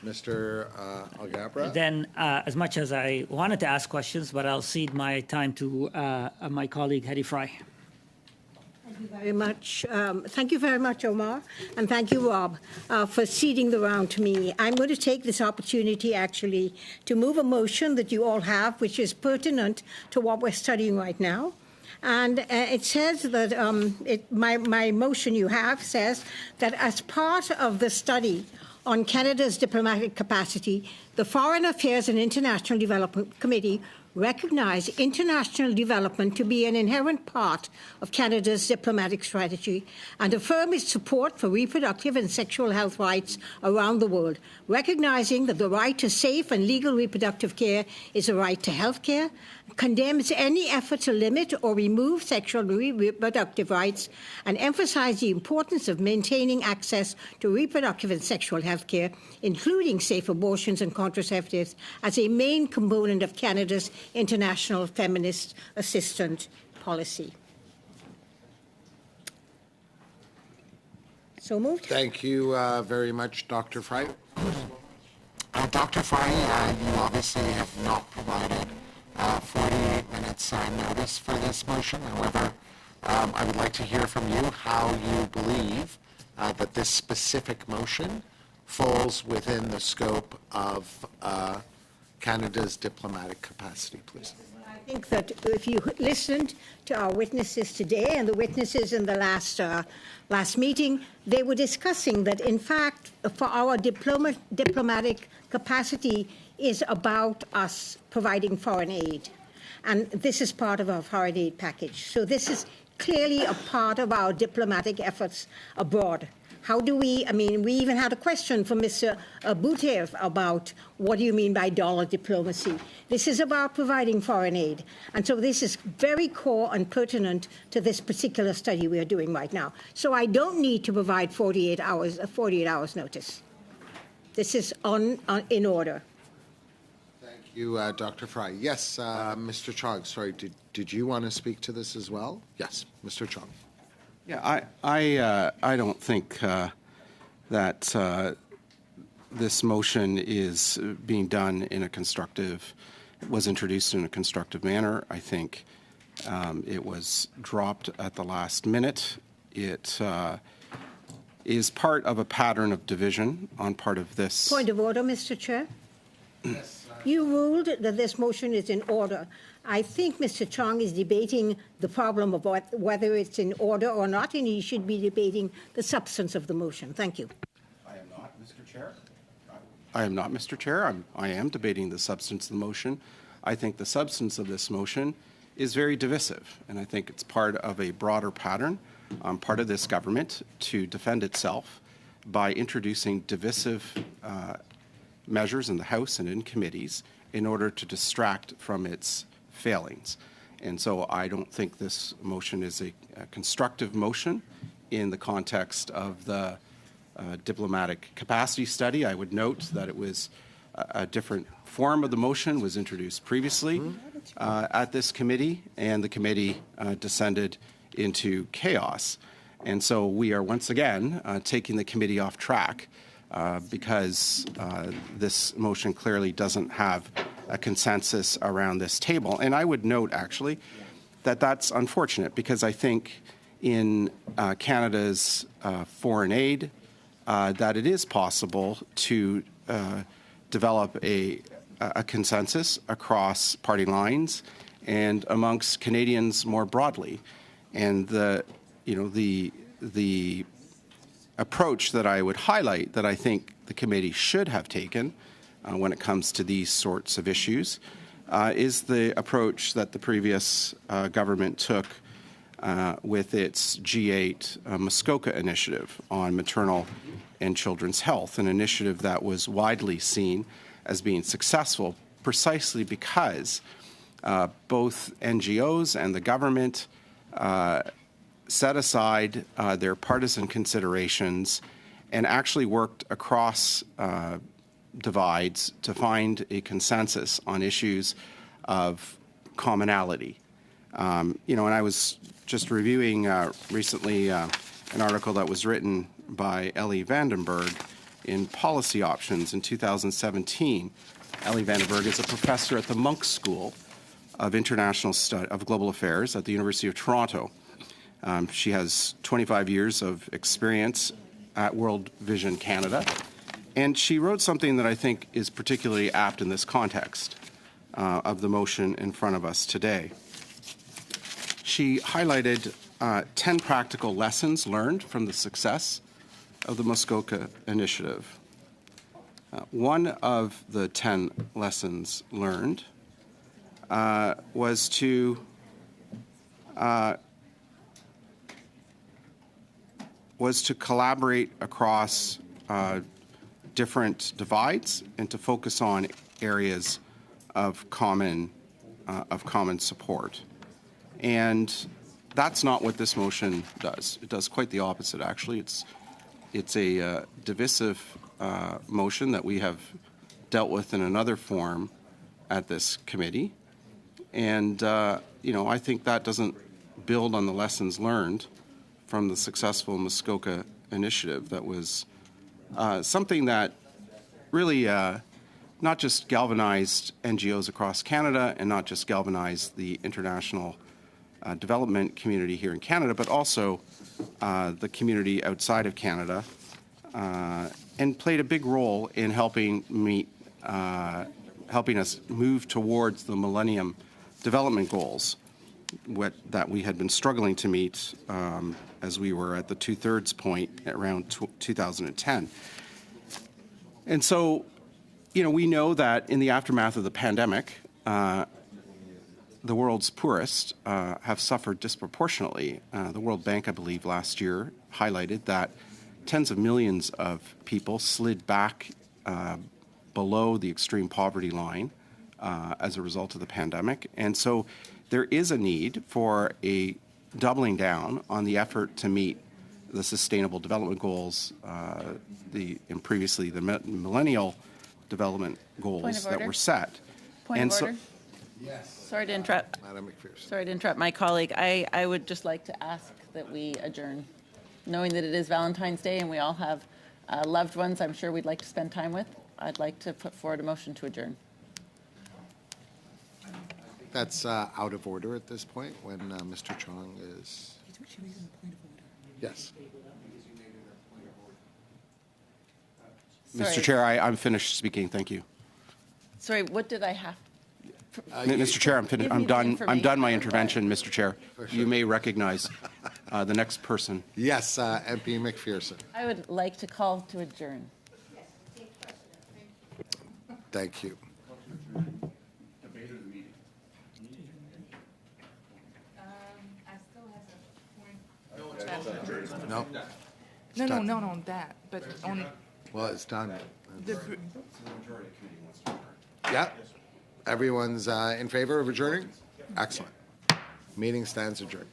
Mr. Alghabra. Then, as much as I wanted to ask questions, but I'll cede my time to my colleague, Hedy Fry. Thank you very much. Thank you very much, Omar, and thank you, Rob, for ceding the round to me. I'm going to take this opportunity, actually, to move a motion that you all have, which is pertinent to what we're studying right now. And it says that my motion you have says that as part of the study on Canada's diplomatic capacity, the Foreign Affairs and International Development Committee recognise international development to be an inherent part of Canada's diplomatic strategy and affirm its support for reproductive and sexual health rights around the world, recognising that the right to safe and legal reproductive care is a right to health care, condemns any effort to limit or remove sexual and reproductive rights, and emphasise the importance of maintaining access to reproductive and sexual health care, including safe abortions and contraceptives, as a main component of Canada's international feminist assistance policy. So moved. Thank you very much, Dr. Fry. Dr. Fry, you obviously have not provided 48 minutes notice for this motion. However, I would like to hear from you how you believe that this specific motion falls within the scope of Canada's diplomatic capacity, please. I think that if you listened to our witnesses today and the witnesses in the last meeting, they were discussing that, in fact, for our diplomatic capacity is about us providing foreign aid. And this is part of our foreign aid package. So this is clearly a part of our diplomatic efforts abroad. How do we, I mean, we even had a question from Mr. Boutev about what do you mean by dollar diplomacy? This is about providing foreign aid. And so this is very core and pertinent to this particular study we are doing right now. So I don't need to provide 48 hours notice. This is in order. Thank you, Dr. Fry. Yes, Mr. Chong, sorry, did you want to speak to this as well? Yes, Mr. Chong. Yeah, I don't think that this motion is being done in a constructive, was introduced in a constructive manner. I think it was dropped at the last minute. It is part of a pattern of division on part of this. Point of order, Mr. Chair. Yes. You ruled that this motion is in order. I think Mr. Chong is debating the problem of whether it's in order or not, and he should be debating the substance of the motion. Thank you. I am not, Mr. Chair. I am not, Mr. Chair. I am debating the substance of the motion. I think the substance of this motion is very divisive, and I think it's part of a broader pattern on part of this government to defend itself by introducing divisive measures in the House and in committees in order to distract from its failings. And so I don't think this motion is a constructive motion in the context of the diplomatic capacity study. I would note that it was a different form of the motion was introduced previously at this committee, and the committee descended into chaos. And so we are once again taking the committee off track because this motion clearly doesn't have a consensus around this table. And I would note, actually, that that's unfortunate because I think in Canada's foreign aid that it is possible to develop a consensus across party lines and amongst Canadians more broadly. And the approach that I would highlight that I think the committee should have taken when it comes to these sorts of issues is the approach that the previous government took with its G8 Muskoka initiative on maternal and children's health, an initiative that was widely seen as being successful precisely because both NGOs and the government set aside their partisan considerations and actually worked across divides to find a consensus on issues of commonality. And I was just reviewing recently an article that was written by Ellie Vandenberg, in policy options in 2017. Ellie Vandenberg is a professor at the Monk School of Global Affairs at the University of Toronto. She has 25 years of experience at World Vision Canada, and she wrote something that I think is particularly apt in this context of the motion in front of us today. She highlighted 10 practical lessons learned from the success of the Muskoka Initiative. One of the 10 lessons learned was to collaborate across different divides and to focus on areas of common support. And that's not what this motion does. It does quite the opposite, actually. It's a divisive motion that we have dealt with in another form at this committee. And, I think that doesn't build on the lessons learned from the successful Muskoka Initiative. That was something that really not just galvanized NGOs across Canada and not just galvanized the international development community here in Canada, but also the community outside of Canada, and played a big role in helping us move towards the Millennium Development Goals that we had been struggling to meet as we were at the two-thirds point around 2010. And so, we know that in the aftermath of the pandemic, the world's poorest have suffered disproportionately. The World Bank, I believe, last year highlighted that tens of millions of people slid back below the extreme poverty line as a result of the pandemic. And so there is a need for a doubling down on the effort to meet the Sustainable Development Goals, and previously the Millennial Development Goals that were set. Point of order. Yes. Sorry to interrupt. Madam McPherson. Sorry to interrupt my colleague. I would just like to ask that we adjourn, knowing that it is Valentine's Day and we all have loved ones I'm sure we'd like to spend time with. I'd like to put forward a motion to adjourn. That's out of order at this point when Mr. Chong is... Yes. Sorry. Mr. Chair, I'm finished speaking. Thank you. Sorry, what did I have? Mr. Chair, I'm finished. Give me I'm the done. I'm information. done my intervention, Mr. Chair. You may recognize the next person. Yes, MP McPherson. I would like to call to adjourn. Thank you. No. No, that, but on Well, it's done. the, Yeah. Everyone's in favor of adjourning? Excellent. Meeting stands adjourned.